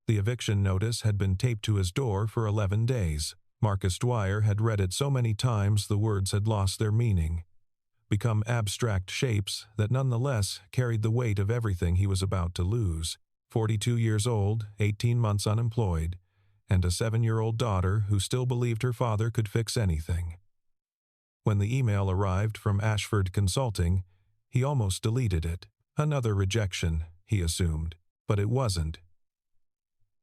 The eviction notice had been taped to his door for 11 days. Marcus Dwyer had read it so many times the words had lost their meaning, become abstract shapes that nonetheless carried the weight of everything he was about to lose. 42 years old, 18 months unemployed, and a 7-year-old daughter who still believed her father could fix anything. When the email arrived from Ashford Consulting, he almost deleted it. Another rejection, he assumed, but it wasn't.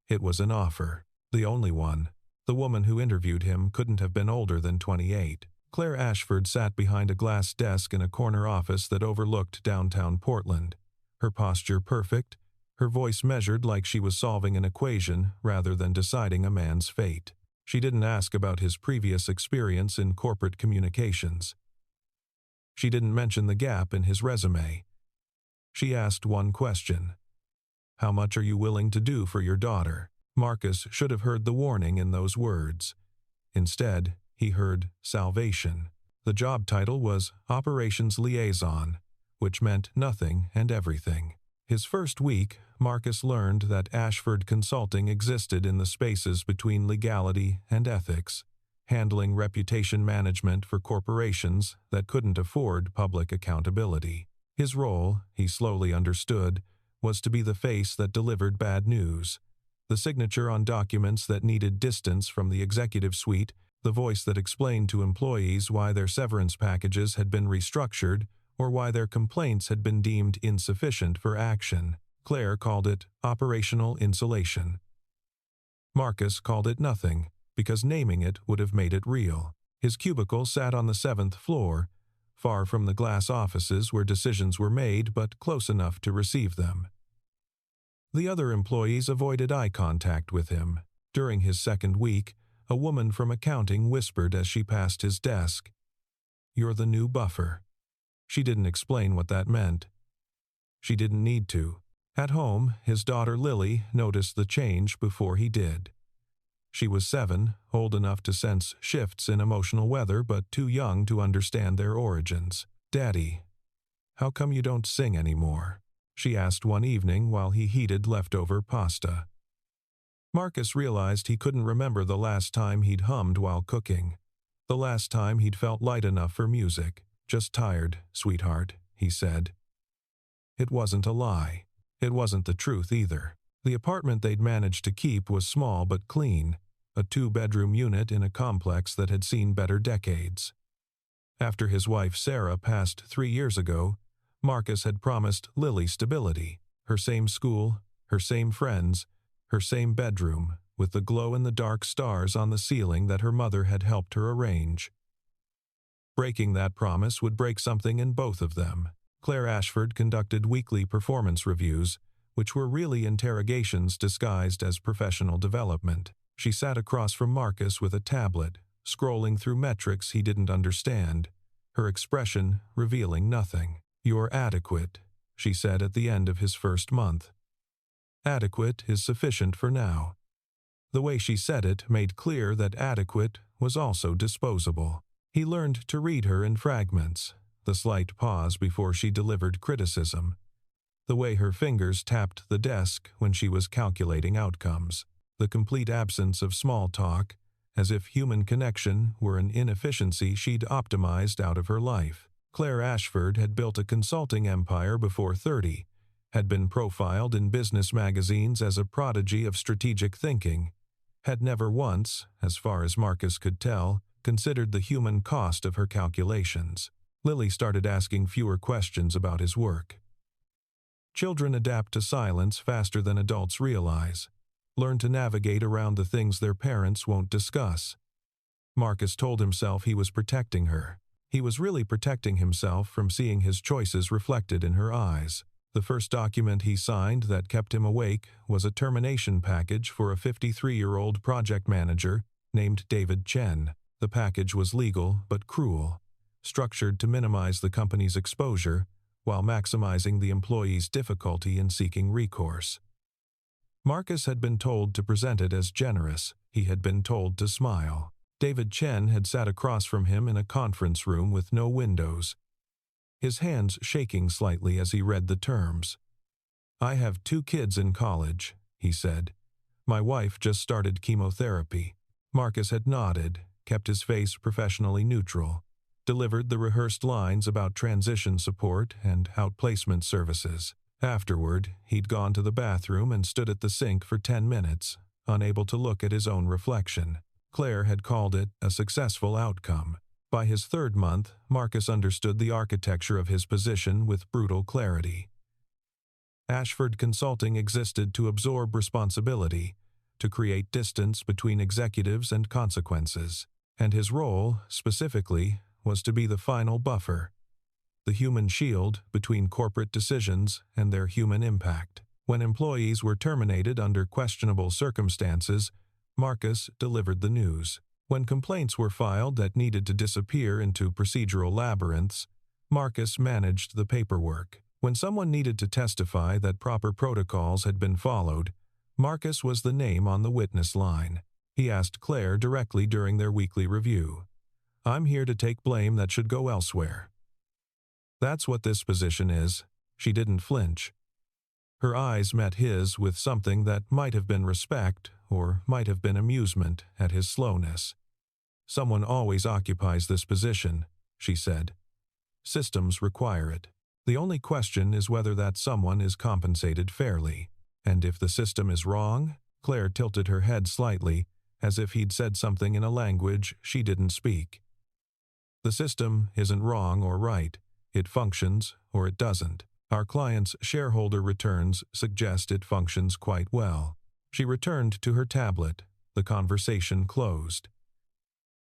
It was an offer, the only one. The woman who interviewed him couldn't have been older than 28. Claire Ashford sat behind a glass desk in a corner office that overlooked downtown Portland, her posture perfect, her voice measured like she was solving an equation rather than deciding a man's fate. She didn't ask about his previous experience in corporate communications. She didn't mention the gap in his resume. She asked one question. How much are you willing to do for your daughter? Marcus should have heard the warning in those words. Instead, he heard salvation. The job title was Operations Liaison, which meant nothing and everything. His first week, Marcus learned that Ashford Consulting existed in the spaces between legality and ethics, handling reputation management for corporations that couldn't afford public accountability. His role, he slowly understood, was to be the face that delivered bad news, the signature on documents that needed distance from the executive suite, the voice that explained to employees why their severance packages had been restructured or why their complaints had been deemed insufficient for action. Claire called it operational insulation. Marcus called it nothing, because naming it would have made it real. His cubicle sat on the 7th floor, far from the glass offices where decisions were made but close enough to receive them. The other employees avoided eye contact with him. During his second week, a woman from accounting whispered as she passed his desk, "You're the new buffer." She didn't explain what that meant. She didn't need to. At home, his daughter Lily noticed the change before he did. She was 7, old enough to sense shifts in emotional weather but too young to understand their origins. "Daddy, how come you don't sing anymore?" she asked one evening while he heated leftover pasta. Marcus realized he couldn't remember the last time he'd hummed while cooking, the last time he'd felt light enough for music. "Just tired, sweetheart," he said. It wasn't a lie. It wasn't the truth either. The apartment they'd managed to keep was small but clean, a 2-bedroom unit in a complex that had seen better decades. After his wife Sarah passed 3 years ago, Marcus had promised Lily stability, her same school, her same friends, her same bedroom, with the glow-in-the-dark stars on the ceiling that her mother had helped her arrange. Breaking that promise would break something in both of them. Claire Ashford conducted weekly performance reviews, which were really interrogations disguised as professional development. She sat across from Marcus with a tablet, scrolling through metrics he didn't understand, her expression revealing nothing. "You're adequate," she said at the end of his first month. "Adequate is sufficient for now." The way she said it made clear that adequate was also disposable. He learned to read her in fragments, the slight pause before she delivered criticism, the way her fingers tapped the desk when she was calculating outcomes, the complete absence of small talk, as if human connection were an inefficiency she'd optimized out of her life. Claire Ashford had built a consulting empire before 30, had been profiled in business magazines as a prodigy of strategic thinking, had never once, as far as Marcus could tell, considered the human cost of her calculations. Lily started asking fewer questions about his work. Children adapt to silence faster than adults realize, learn to navigate around the things their parents won't discuss. Marcus told himself he was protecting her. He was really protecting himself from seeing his choices reflected in her eyes. The first document he signed that kept him awake was a termination package for a 53-year-old project manager named David Chen. The package was legal but cruel, structured to minimize the company's exposure while maximizing the employee's difficulty in seeking recourse. Marcus had been told to present it as generous. He had been told to smile. David Chen had sat across from him in a conference room with no windows, his hands shaking slightly as he read the terms. "I have 2 kids in college," he said. My wife just started chemotherapy. Marcus had nodded, kept his face professionally neutral, delivered the rehearsed lines about transition support and outplacement services. Afterward, he'd gone to the bathroom and stood at the sink for 10 minutes, unable to look at his own reflection. Claire had called it a successful outcome. By his third month, Marcus understood the architecture of his position with brutal clarity. Ashford Consulting existed to absorb responsibility, to create distance between executives and consequences, and his role, specifically, was to be the final buffer, the human shield between corporate decisions and their human impact. When employees were terminated under questionable circumstances, Marcus delivered the news. When complaints were filed that needed to disappear into procedural labyrinths, Marcus managed the paperwork. When someone needed to testify that proper protocols had been followed, Marcus was the name on the witness line. He asked Claire directly during their weekly review, "I'm here to take blame that should go elsewhere." "That's what this position is." She didn't flinch. Her eyes met his with something that might have been respect or might have been amusement at his slowness. "Someone always occupies this position," she said. "Systems require it. The only question is whether that someone is compensated fairly. And if the system is wrong," Claire tilted her head slightly, as if he'd said something in a language she didn't speak. "The system isn't wrong or right. It functions or it doesn't. Our client's shareholder returns suggest it functions quite well." She returned to her tablet. The conversation closed.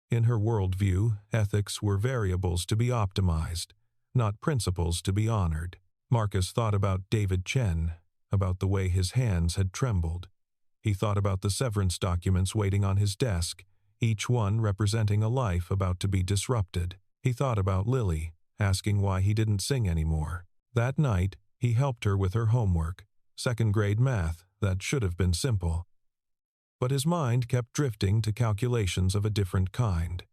In her worldview, ethics were variables to be optimized, not principles to be honored. Marcus thought about David Chen, about the way his hands had trembled. He thought about the severance documents waiting on his desk, each one representing a life about to be disrupted. He thought about Lily, asking why he didn't sing anymore. That night, he helped her with her homework, second-grade math that should have been simple. But his mind kept drifting to calculations of a different kind.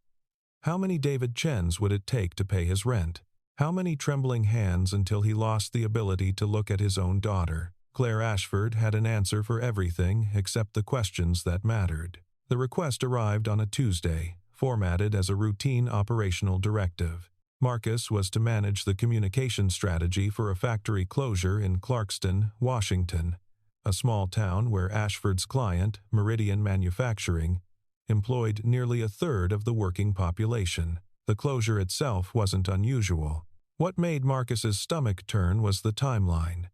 How many David Chens would it take to pay his rent? How many trembling hands until he lost the ability to look at his own daughter? Claire Ashford had an answer for everything except the questions that mattered. The request arrived on a Tuesday, formatted as a routine operational directive. Marcus was to manage the communication strategy for a factory closure in Clarkston, Washington, a small town where Ashford's client, Meridian Manufacturing, employed nearly a third of the working population. The closure itself wasn't unusual. What made Marcus's stomach turn was the timeline.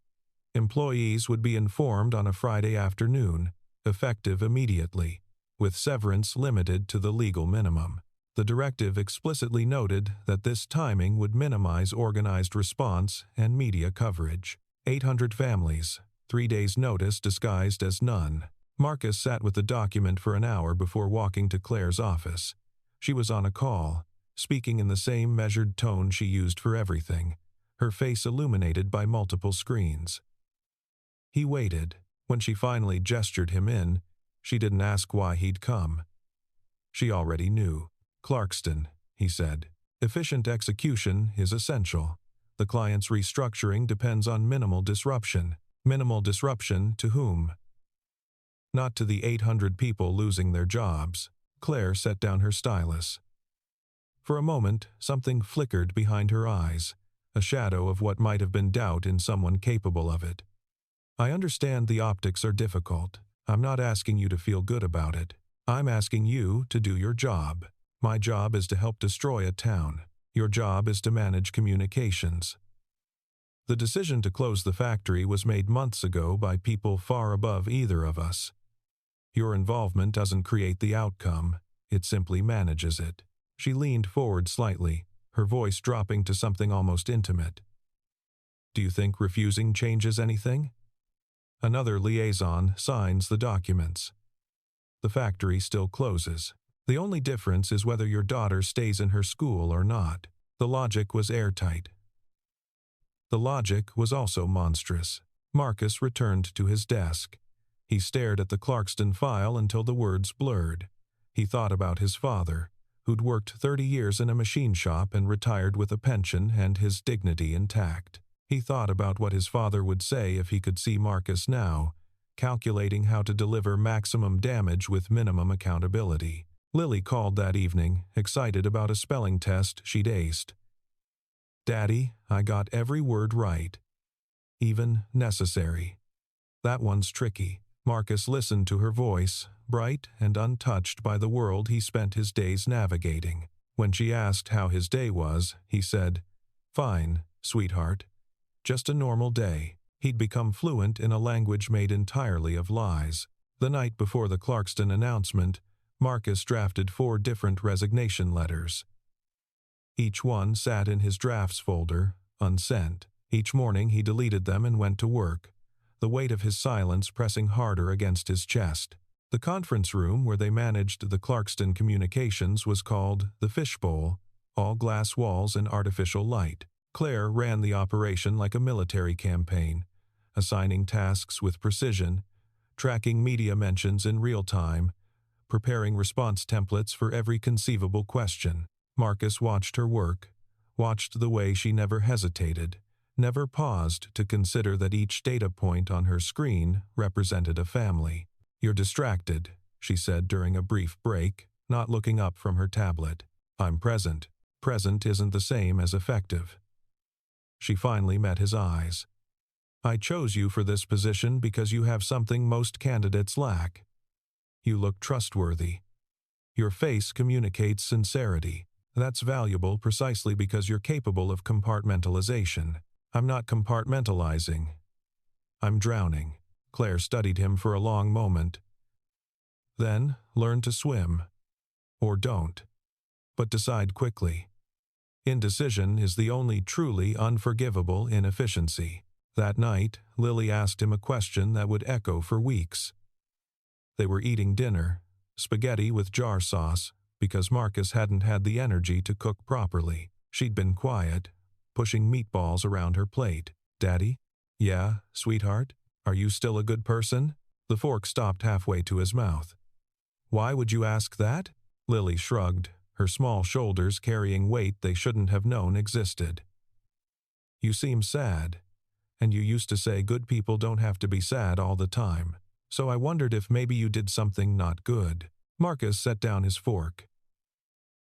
Employees would be informed on a Friday afternoon, effective immediately, with severance limited to the legal minimum. The directive explicitly noted that this timing would minimize organized response and media coverage. 800 families, 3 days' notice disguised as none. Marcus sat with the document for an hour before walking to Claire's office. She was on a call, speaking in the same measured tone she used for everything, her face illuminated by multiple screens. He waited. When she finally gestured him in, she didn't ask why he'd come. She already knew. "Clarkston," he said. "Efficient execution is essential. The client's restructuring depends on minimal disruption. Minimal disruption to whom? Not to the 800 people losing their jobs." Claire set down her stylus. For a moment, something flickered behind her eyes, a shadow of what might have been doubt in someone capable of it. "I understand the optics are difficult. I'm not asking you to feel good about it. I'm asking you to do your job. My job is to help destroy a town. Your job is to manage communications." The decision to close the factory was made months ago by people far above either of us. Your involvement doesn't create the outcome, it simply manages it. She leaned forward slightly, her voice dropping to something almost intimate. "Do you think refusing changes anything?" Another liaison signs the documents. The factory still closes. The only difference is whether your daughter stays in her school or not. The logic was airtight. The logic was also monstrous. Marcus returned to his desk. He stared at the Clarkston file until the words blurred. He thought about his father, who'd worked 30 years in a machine shop and retired with a pension and his dignity intact. He thought about what his father would say if he could see Marcus now, calculating how to deliver maximum damage with minimum accountability. Lily called that evening, excited about a spelling test she'd aced. "Daddy, I got every word right. Even necessary." "That one's tricky." Marcus listened to her voice, bright and untouched by the world he spent his days navigating. When she asked how his day was, he said, "Fine, sweetheart. Just a normal day." He'd become fluent in a language made entirely of lies. The night before the Clarkston announcement, Marcus drafted 4 different resignation letters. Each one sat in his drafts folder, unsent. Each morning he deleted them and went to work, the weight of his silence pressing harder against his chest. The conference room where they managed the Clarkston communications was called the Fishbowl, all glass walls and artificial light. Claire ran the operation like a military campaign, assigning tasks with precision, tracking media mentions in real time, preparing response templates for every conceivable question. Marcus watched her work, watched the way she never hesitated, never paused to consider that each data point on her screen represented a family. "You're distracted," she said during a brief break, not looking up from her tablet. "I'm present." Present isn't the same as effective. She finally met his eyes. "I chose you for this position because you have something most candidates lack. You look trustworthy. Your face communicates sincerity. That's valuable precisely because you're capable of compartmentalization." "I'm not compartmentalizing. I'm drowning." Claire studied him for a long moment. "Then, learn to swim. Or don't. But decide quickly. Indecision is the only truly unforgivable inefficiency." That night, Lily asked him a question that would echo for weeks. They were eating dinner, spaghetti with jar sauce, because Marcus hadn't had the energy to cook properly. She'd been quiet, pushing meatballs around her plate. "Daddy?" "Yeah, sweetheart? Are you still a good person?" The fork stopped halfway to his mouth. "Why would you ask that?" Lily shrugged, her small shoulders carrying weight they shouldn't have known existed. "You seem sad. And you used to say good people don't have to be sad all the time. So I wondered if maybe you did something not good." Marcus set down his fork.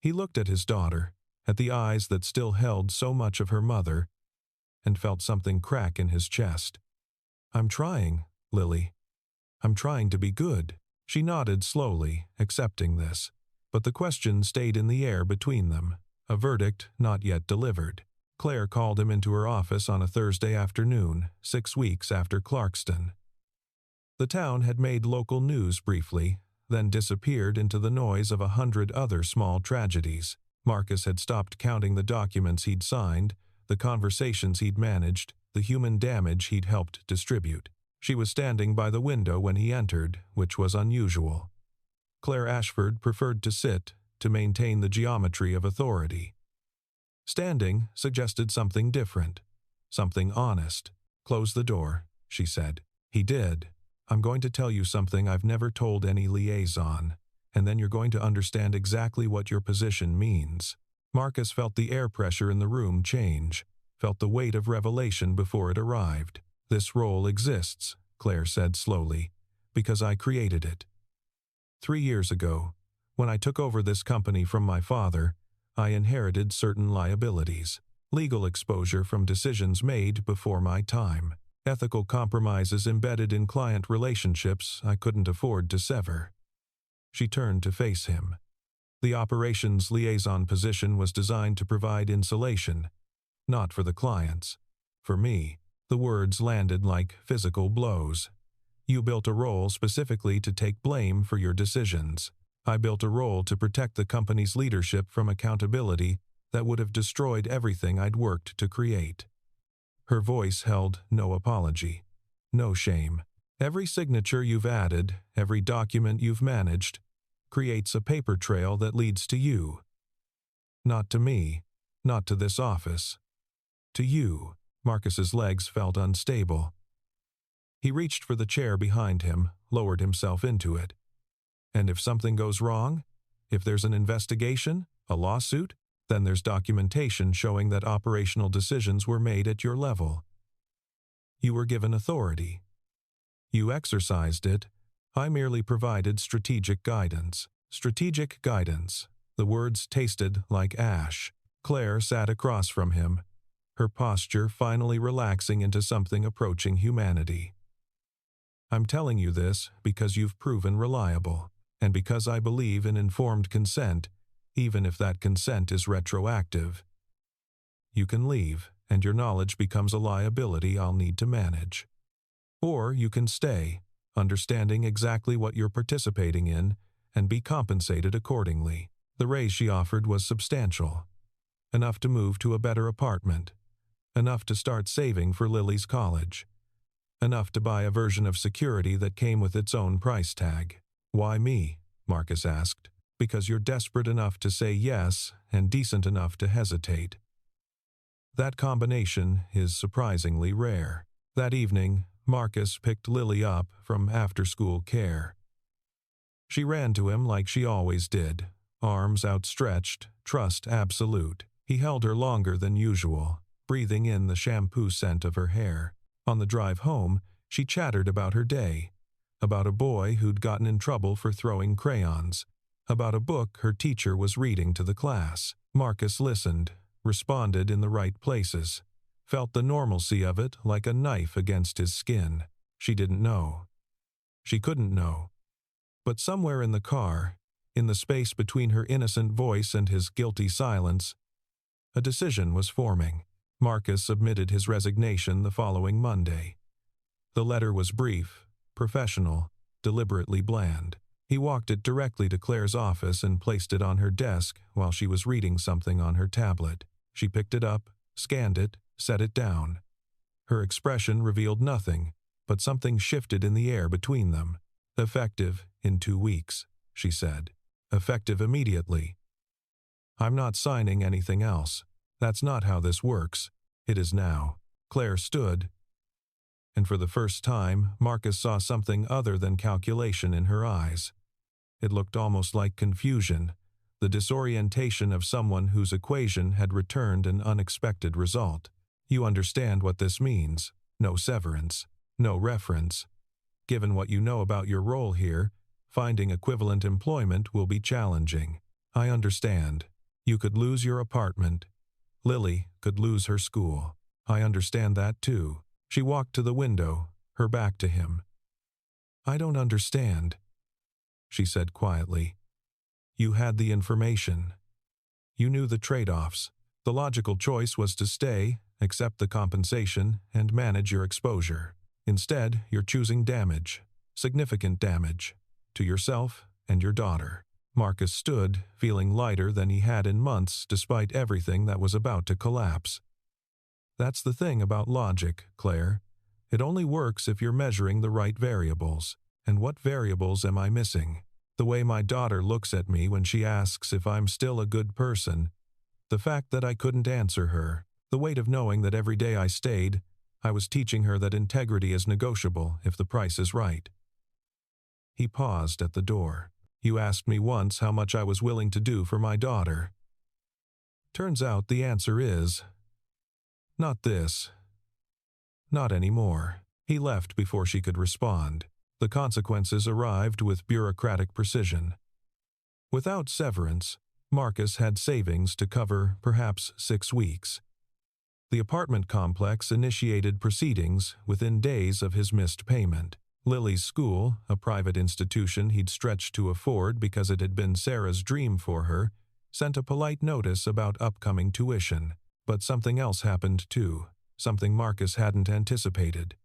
He looked at his daughter, at the eyes that still held so much of her mother, and felt something crack in his chest. "I'm trying, Lily. I'm trying to be good." She nodded slowly, accepting this. But the question stayed in the air between them, a verdict not yet delivered. Claire called him into her office on a Thursday afternoon, 6 weeks after Clarkston. The town had made local news briefly, then disappeared into the noise of 100 other small tragedies. Marcus had stopped counting the documents he'd signed, the conversations he'd managed, the human damage he'd helped distribute. She was standing by the window when he entered, which was unusual. Claire Ashford preferred to sit, to maintain the geometry of authority. Standing suggested something different, something honest. "Close the door," she said. He did. "I'm going to tell you something I've never told any liaison, and then you're going to understand exactly what your position means." Marcus felt the air pressure in the room change, felt the weight of revelation before it arrived. "This role exists," Claire said slowly, "because I created it. 3 years ago, when I took over this company from my father, I inherited certain liabilities, legal exposure from decisions made before my time, ethical compromises embedded in client relationships I couldn't afford to sever." She turned to face him. The operations liaison position was designed to provide insulation, not for the clients. For me, the words landed like physical blows. "You built a role specifically to take blame for your decisions. I built a role to protect the company's leadership from accountability that would have destroyed everything I'd worked to create." Her voice held no apology, no shame. "Every signature you've added, every document you've managed, creates a paper trail that leads to you. Not to me, not to this office. To you." Marcus's legs felt unstable. He reached for the chair behind him, lowered himself into it. "And if something goes wrong, if there's an investigation, a lawsuit, then there's documentation showing that operational decisions were made at your level. You were given authority. You exercised it. I merely provided strategic guidance. Strategic guidance. The words tasted like ash. Claire sat across from him, her posture finally relaxing into something approaching humanity. I'm telling you this because you've proven reliable, and because I believe in informed consent, even if that consent is retroactive. You can leave, and your knowledge becomes a liability I'll need to manage. Or you can stay, understanding exactly what you're participating in, and be compensated accordingly. The raise she offered was substantial. Enough to move to a better apartment. Enough to start saving for Lily's college. Enough to buy a version of security that came with its own price tag. Why me? Marcus asked. Because you're desperate enough to say yes and decent enough to hesitate. That combination is surprisingly rare. That evening, Marcus picked Lily up from after-school care. She ran to him like she always did, arms outstretched, trust absolute. He held her longer than usual, breathing in the shampoo scent of her hair. On the drive home, she chattered about her day, about a boy who'd gotten in trouble for throwing crayons, about a book her teacher was reading to the class. Marcus listened, responded in the right places, felt the normalcy of it like a knife against his skin. She didn't know. She couldn't know. But somewhere in the car, in the space between her innocent voice and his guilty silence, a decision was forming. Marcus submitted his resignation the following Monday. The letter was brief, professional, deliberately bland. He walked it directly to Claire's office and placed it on her desk while she was reading something on her tablet. She picked it up, scanned it, set it down. Her expression revealed nothing, but something shifted in the air between them. Effective in 2 weeks, she said. Effective immediately. I'm not signing anything else. That's not how this works. It is now. Claire stood, and for the first time, Marcus saw something other than calculation in her eyes. It looked almost like confusion, the disorientation of someone whose equation had returned an unexpected result. You understand what this means. No severance. No reference. Given what you know about your role here, finding equivalent employment will be challenging. I understand. You could lose your apartment. Lily could lose her school. I understand that too. She walked to the window, her back to him. I don't understand, she said quietly. You had the information. You knew the trade-offs. The logical choice was to stay, accept the compensation, and manage your exposure. Instead, you're choosing damage, significant damage, to yourself and your daughter. Marcus stood, feeling lighter than he had in months despite everything that was about to collapse. That's the thing about logic, Claire. It only works if you're measuring the right variables. And what variables am I missing? The way my daughter looks at me when she asks if I'm still a good person. The fact that I couldn't answer her. The weight of knowing that every day I stayed, I was teaching her that integrity is negotiable if the price is right. He paused at the door. You asked me once how much I was willing to do for my daughter. Turns out the answer is, not this. Not anymore. He left before she could respond. The consequences arrived with bureaucratic precision. Without severance, Marcus had savings to cover perhaps 6 weeks. The apartment complex initiated proceedings within days of his missed payment. Lily's school, a private institution he'd stretched to afford because it had been Sarah's dream for her, sent a polite notice about upcoming tuition. But something else happened too, something Marcus hadn't anticipated.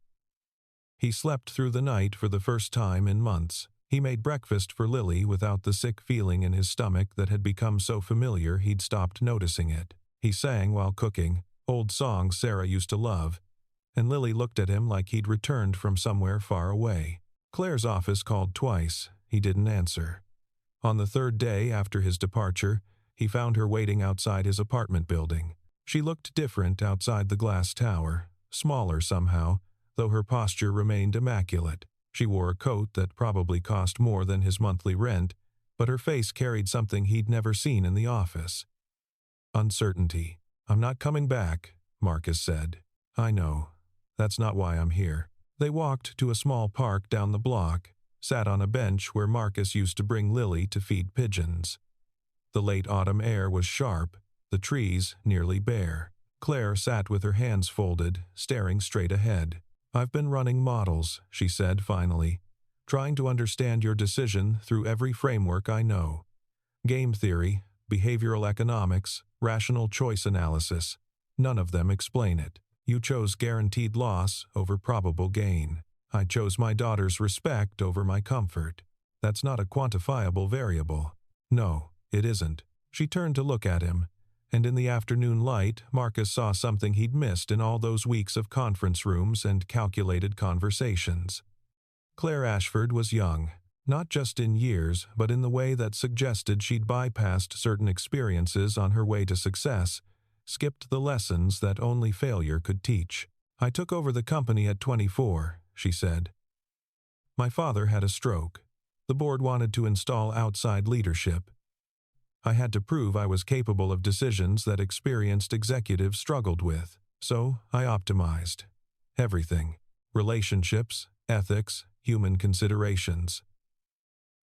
He slept through the night for the first time in months. He made breakfast for Lily without the sick feeling in his stomach that had become so familiar he'd stopped noticing it. He sang while cooking, old songs Sarah used to love, and Lily looked at him like he'd returned from somewhere far away. Claire's office called twice. He didn't answer. On the 3rd day after his departure, he found her waiting outside his apartment building. She looked different outside the glass tower, smaller somehow, though her posture remained immaculate. She wore a coat that probably cost more than his monthly rent, but her face carried something he'd never seen in the office. Uncertainty. I'm not coming back, Marcus said. I know. That's not why I'm here. They walked to a small park down the block, sat on a bench where Marcus used to bring Lily to feed pigeons. The late autumn air was sharp, the trees nearly bare. Claire sat with her hands folded, staring straight ahead. "I've been running models," she said finally, "trying to understand your decision through every framework I know. Game theory, behavioral economics, rational choice analysis. None of them explain it. You chose guaranteed loss over probable gain. I chose my daughter's respect over my comfort. That's not a quantifiable variable." "No, it isn't." She turned to look at him, and in the afternoon light, Marcus saw something he'd missed in all those weeks of conference rooms and calculated conversations. Claire Ashford was young, not just in years, but in the way that suggested she'd bypassed certain experiences on her way to success, skipped the lessons that only failure could teach. "I took over the company at 24, she said. "My father had a stroke. The board wanted to install outside leadership. I had to prove I was capable of decisions that experienced executives struggled with, so I optimized. Everything. Relationships, ethics, human considerations.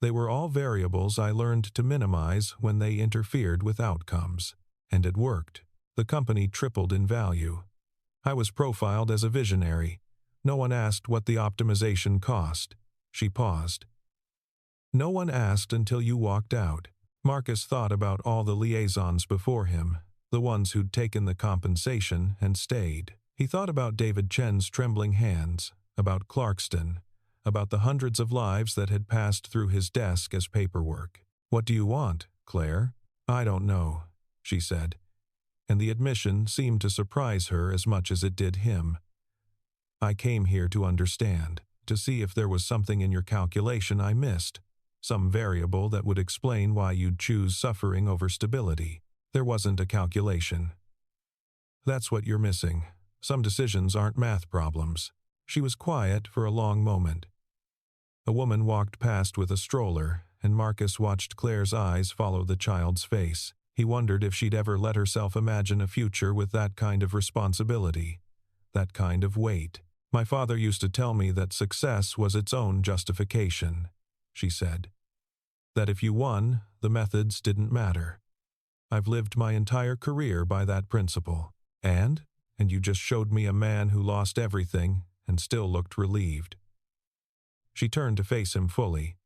They were all variables I learned to minimize when they interfered with outcomes. And it worked. The company tripled in value. I was profiled as a visionary. No one asked what the optimization cost." She paused. "No one asked until you walked out." Marcus thought about all the liaisons before him, the ones who'd taken the compensation and stayed. He thought about David Chen's trembling hands, about Clarkston, about the hundreds of lives that had passed through his desk as paperwork. "What do you want, Claire?" "I don't know," she said, and the admission seemed to surprise her as much as it did him. "I came here to understand, to see if there was something in your calculation I missed. Some variable that would explain why you'd choose suffering over stability. There wasn't a calculation." "That's what you're missing. Some decisions aren't math problems." She was quiet for a long moment. A woman walked past with a stroller, and Marcus watched Claire's eyes follow the child's face. He wondered if she'd ever let herself imagine a future with that kind of responsibility, that kind of weight. "My father used to tell me that success was its own justification," she said. "That if you won, the methods didn't matter. I've lived my entire career by that principle. And you just showed me a man who lost everything and still looked relieved." She turned to face him fully.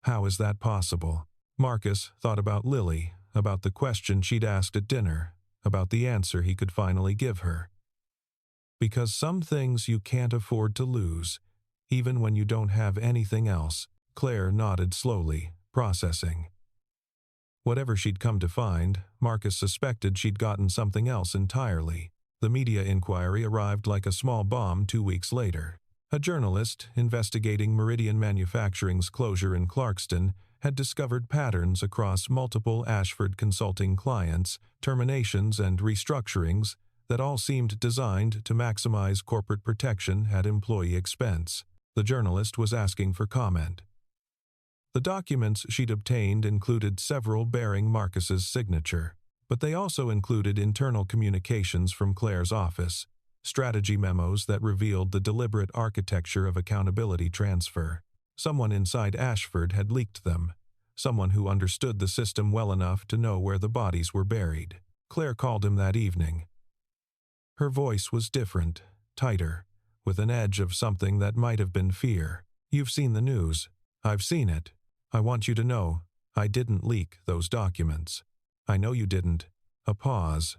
"How is that possible?" Marcus thought about Lily, about the question she'd asked at dinner, about the answer he could finally give her. "Because some things you can't afford to lose, even when you don't have anything else." Claire nodded slowly, processing. Whatever she'd come to find, Marcus suspected she'd gotten something else entirely. The media inquiry arrived like a small bomb 2 weeks later. A journalist investigating Meridian Manufacturing's closure in Clarkston had discovered patterns across multiple Ashford Consulting clients, terminations and restructurings that all seemed designed to maximize corporate protection at employee expense. The journalist was asking for comment. The documents she'd obtained included several bearing Marcus's signature, but they also included internal communications from Claire's office, strategy memos that revealed the deliberate architecture of accountability transfer. Someone inside Ashford had leaked them, someone who understood the system well enough to know where the bodies were buried. Claire called him that evening. Her voice was different, tighter, with an edge of something that might have been fear. "You've seen the news." "I've seen it. I want you to know, I didn't leak those documents." "I know you didn't." A pause.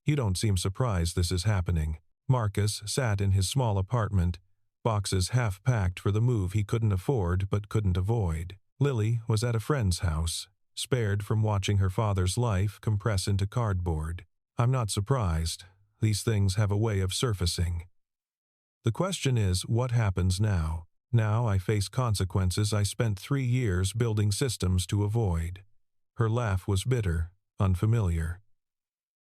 "You don't seem surprised this is happening." Marcus sat in his small apartment, boxes half-packed for the move he couldn't afford but couldn't avoid. Lily was at a friend's house, spared from watching her father's life compress into cardboard. "I'm not surprised. These things have a way of surfacing. The question is, what happens now? Now I face consequences I spent 3 years building systems to avoid." Her laugh was bitter, unfamiliar.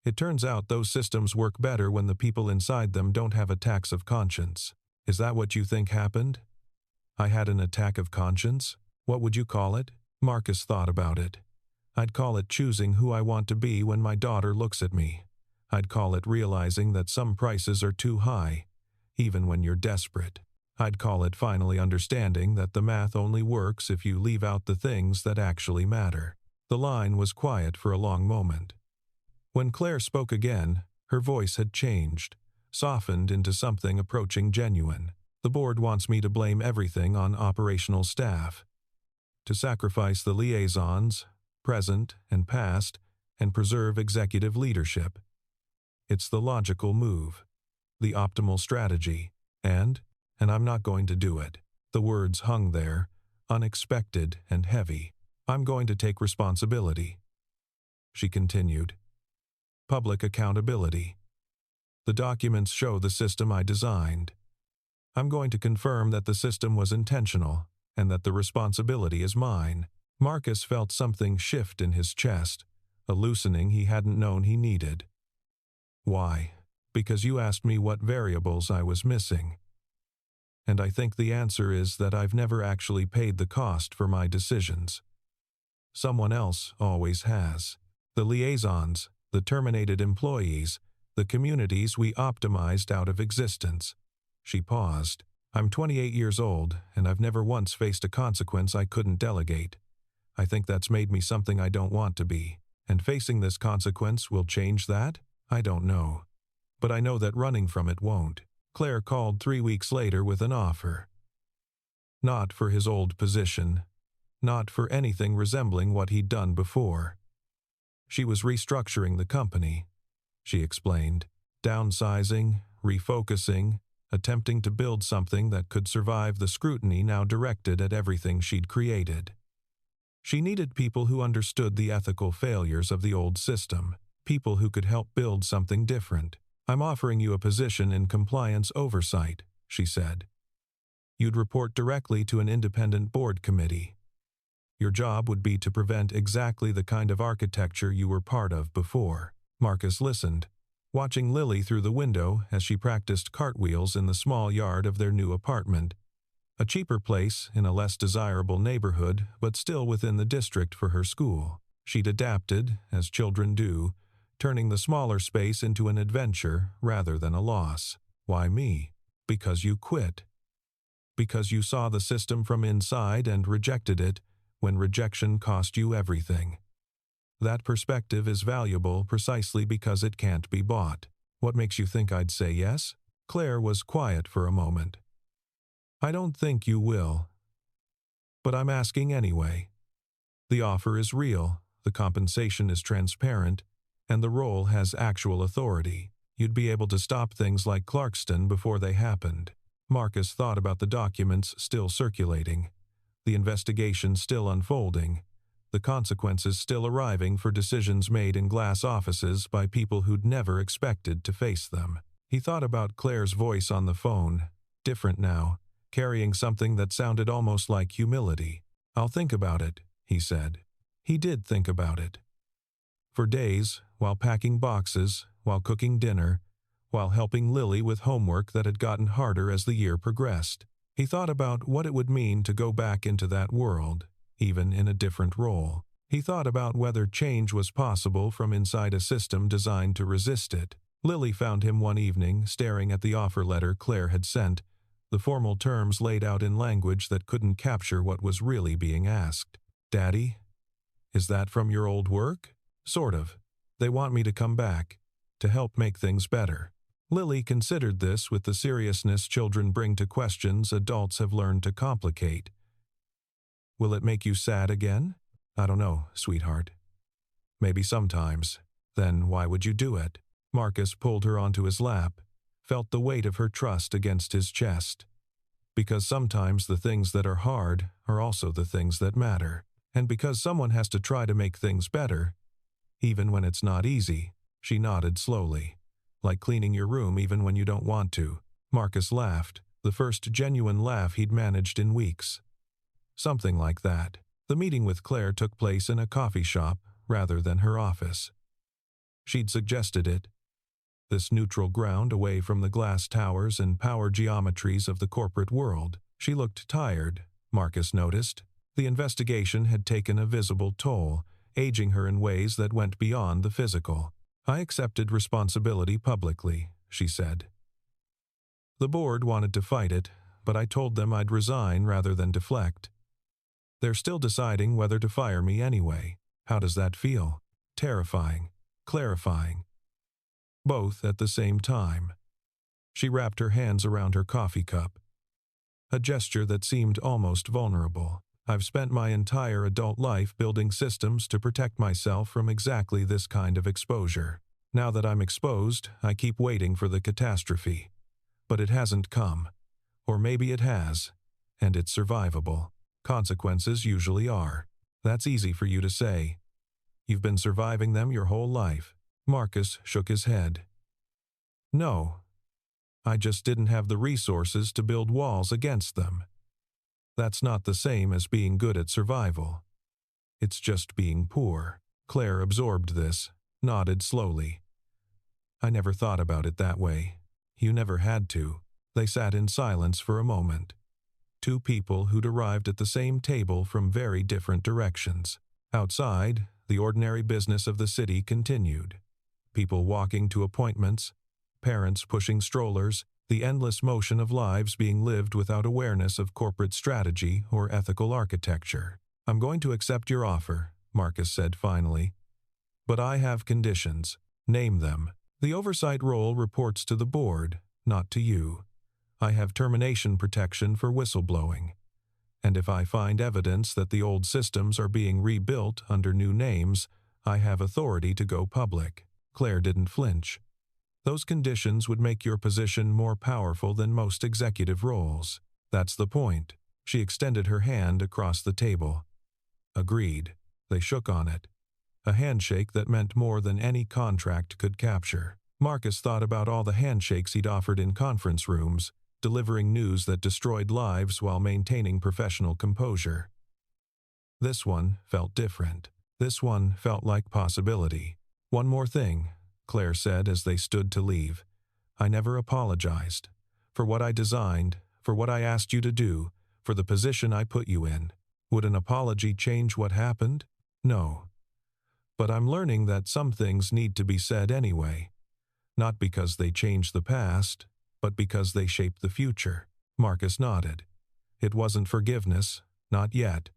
"It turns out those systems work better when the people inside them don't have attacks of conscience." "Is that what you think happened?" "I had an attack of conscience? What would you call it?" Marcus thought about it. "I'd call it choosing who I want to be when my daughter looks at me. I'd call it realizing that some prices are too high, even when you're desperate." I'd call it finally understanding that the math only works if you leave out the things that actually matter. The line was quiet for a long moment. When Claire spoke again, her voice had changed, softened into something approaching genuine. The board wants me to blame everything on operational staff, to sacrifice the liaisons, present and past, and preserve executive leadership. It's the logical move, the optimal strategy, and I'm not going to do it. The words hung there, unexpected and heavy. I'm going to take responsibility. She continued. Public accountability. The documents show the system I designed. I'm going to confirm that the system was intentional and that the responsibility is mine. Marcus felt something shift in his chest, a loosening he hadn't known he needed. Why? Because you asked me what variables I was missing. And I think the answer is that I've never actually paid the cost for my decisions. Someone else always has. The liaisons, the terminated employees, the communities we optimized out of existence. She paused. I'm 28 years old, and I've never once faced a consequence I couldn't delegate. I think that's made me something I don't want to be. And facing this consequence will change that? I don't know. But I know that running from it won't. Claire called 3 weeks later with an offer. Not for his old position. Not for anything resembling what he'd done before. She was restructuring the company, she explained, downsizing, refocusing, attempting to build something that could survive the scrutiny now directed at everything she'd created. She needed people who understood the ethical failures of the old system, people who could help build something different. I'm offering you a position in compliance oversight, she said. You'd report directly to an independent board committee. Your job would be to prevent exactly the kind of architecture you were part of before. Marcus listened, watching Lily through the window as she practiced cartwheels in the small yard of their new apartment. A cheaper place in a less desirable neighborhood, but still within the district for her school. She'd adapted, as children do, turning the smaller space into an adventure rather than a loss. Why me? Because you quit. Because you saw the system from inside and rejected it when rejection cost you everything. That perspective is valuable precisely because it can't be bought. What makes you think I'd say yes? Claire was quiet for a moment. I don't think you will. But I'm asking anyway. The offer is real, the compensation is transparent, and the role has actual authority. You'd be able to stop things like Clarkston before they happened. Marcus thought about the documents still circulating, the investigation still unfolding, the consequences still arriving for decisions made in glass offices by people who'd never expected to face them. He thought about Claire's voice on the phone, different now, carrying something that sounded almost like humility. I'll think about it, he said. He did think about it. For days, while packing boxes, while cooking dinner, while helping Lily with homework that had gotten harder as the year progressed. He thought about what it would mean to go back into that world, even in a different role. He thought about whether change was possible from inside a system designed to resist it. Lily found him one evening staring at the offer letter Claire had sent, the formal terms laid out in language that couldn't capture what was really being asked. Daddy? Is that from your old work? Sort of. They want me to come back, to help make things better. Lily considered this with the seriousness children bring to questions adults have learned to complicate. Will it make you sad again? I don't know, sweetheart. Maybe sometimes. Then why would you do it? Marcus pulled her onto his lap, felt the weight of her trust against his chest. Because sometimes the things that are hard are also the things that matter. And because someone has to try to make things better, even when it's not easy. She nodded slowly. Like cleaning your room even when you don't want to. Marcus laughed, the first genuine laugh he'd managed in weeks. Something like that. The meeting with Claire took place in a coffee shop rather than her office. She'd suggested it. This neutral ground away from the glass towers and power geometries of the corporate world. She looked tired, Marcus noticed. The investigation had taken a visible toll, aging her in ways that went beyond the physical. I accepted responsibility publicly, she said. The board wanted to fight it, but I told them I'd resign rather than deflect. They're still deciding whether to fire me anyway. How does that feel? Terrifying. Clarifying. Both at the same time. She wrapped her hands around her coffee cup. A gesture that seemed almost vulnerable. I've spent my entire adult life building systems to protect myself from exactly this kind of exposure. Now that I'm exposed, I keep waiting for the catastrophe. But it hasn't come. Or maybe it has. And it's survivable. Consequences usually are. That's easy for you to say. You've been surviving them your whole life. Marcus shook his head. No. I just didn't have the resources to build walls against them. That's not the same as being good at survival. It's just being poor. Claire absorbed this, nodded slowly. I never thought about it that way. You never had to. They sat in silence for a moment. Two people who'd arrived at the same table from very different directions. Outside, the ordinary business of the city continued. People walking to appointments, parents pushing strollers, the endless motion of lives being lived without awareness of corporate strategy or ethical architecture. I'm going to accept your offer, Marcus said finally. But I have conditions. Name them. The oversight role reports to the board, not to you. I have termination protection for whistleblowing. And if I find evidence that the old systems are being rebuilt under new names, I have authority to go public. Claire didn't flinch. Those conditions would make your position more powerful than most executive roles. That's the point. She extended her hand across the table. Agreed. They shook on it. A handshake that meant more than any contract could capture. Marcus thought about all the handshakes he'd offered in conference rooms, delivering news that destroyed lives while maintaining professional composure. This one felt different. This one felt like possibility. One more thing, Claire said as they stood to leave. I never apologized. For what I designed, for what I asked you to do, for the position I put you in. Would an apology change what happened? No. But I'm learning that some things need to be said anyway. Not because they change the past, but because they shape the future. Marcus nodded. It wasn't forgiveness, not yet.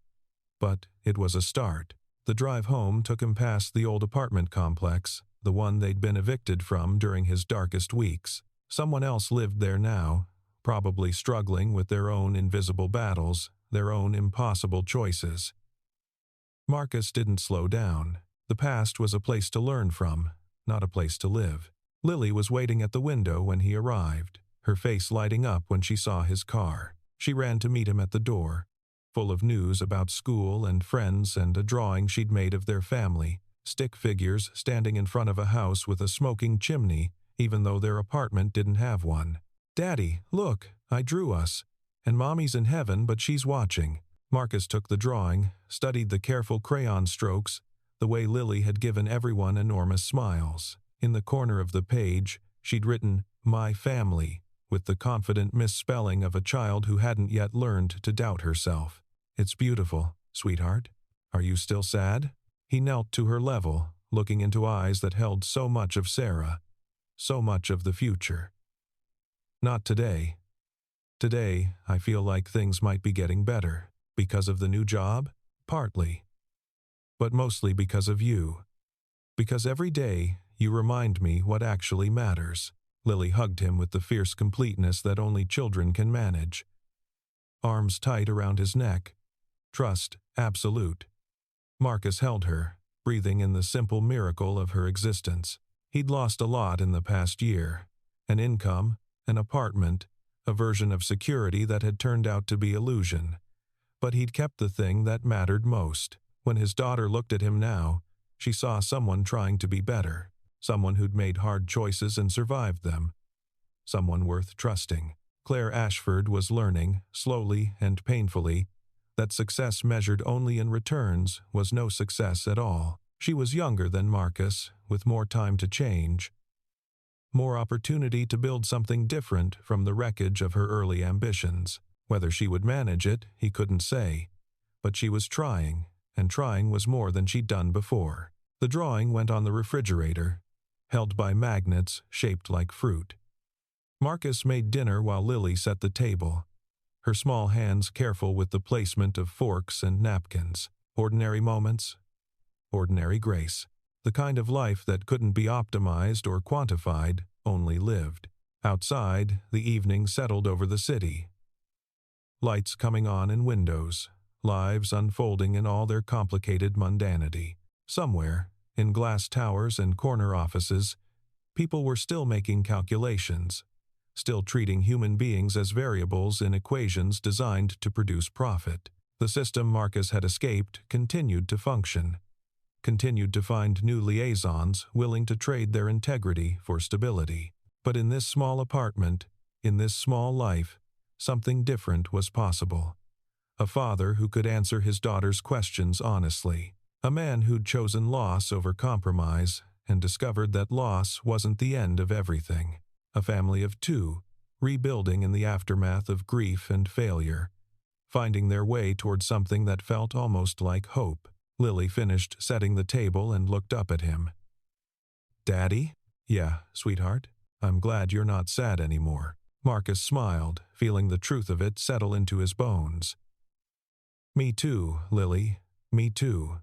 But it was a start. The drive home took him past the old apartment complex, the one they'd been evicted from during his darkest weeks. Someone else lived there now, probably struggling with their own invisible battles, their own impossible choices. Marcus didn't slow down. The past was a place to learn from, not a place to live. Lily was waiting at the window when he arrived, her face lighting up when she saw his car. She ran to meet him at the door, full of news about school and friends and a drawing she'd made of their family, stick figures standing in front of a house with a smoking chimney, even though their apartment didn't have one. Daddy, look, I drew us. And Mommy's in heaven, but she's watching. Marcus took the drawing, studied the careful crayon strokes, the way Lily had given everyone enormous smiles. In the corner of the page, she'd written, "My family," with the confident misspelling of a child who hadn't yet learned to doubt herself. It's beautiful, sweetheart. Are you still sad? He knelt to her level, looking into eyes that held so much of Sarah, so much of the future. Not today. Today, I feel like things might be getting better. Because of the new job? Partly. But mostly because of you. Because every day, you remind me what actually matters. Lily hugged him with the fierce completeness that only children can manage. Arms tight around his neck. Trust absolute. Marcus held her, breathing in the simple miracle of her existence. He'd lost a lot in the past year. An income, an apartment, a version of security that had turned out to be illusion. But he'd kept the thing that mattered most. When his daughter looked at him now, she saw someone trying to be better, someone who'd made hard choices and survived them, someone worth trusting. Claire Ashford was learning, slowly and painfully, that success measured only in returns was no success at all. She was younger than Marcus, with more time to change, more opportunity to build something different from the wreckage of her early ambitions. Whether she would manage it, he couldn't say. But she was trying, and trying was more than she'd done before. The drawing went on the refrigerator, held by magnets shaped like fruit. Marcus made dinner while Lily set the table. her small hands careful with the placement of forks and napkins. Ordinary moments, ordinary grace. The kind of life that couldn't be optimized or quantified, only lived. Outside, the evening settled over the city. Lights coming on in windows, lives unfolding in all their complicated mundanity. Somewhere, in glass towers and corner offices, people were still making calculations, still treating human beings as variables in equations designed to produce profit. The system Marcus had escaped continued to function, continued to find new liaisons willing to trade their integrity for stability. But in this small apartment, in this small life, something different was possible. A father who could answer his daughter's questions honestly. A man who'd chosen loss over compromise and discovered that loss wasn't the end of everything. A family of two, rebuilding in the aftermath of grief and failure, finding their way toward something that felt almost like hope. Lily finished setting the table and looked up at him. "Daddy?" "Yeah, sweetheart. I'm glad you're not sad anymore." Marcus smiled, feeling the truth of it settle into his bones. "Me too, Lily. Me too."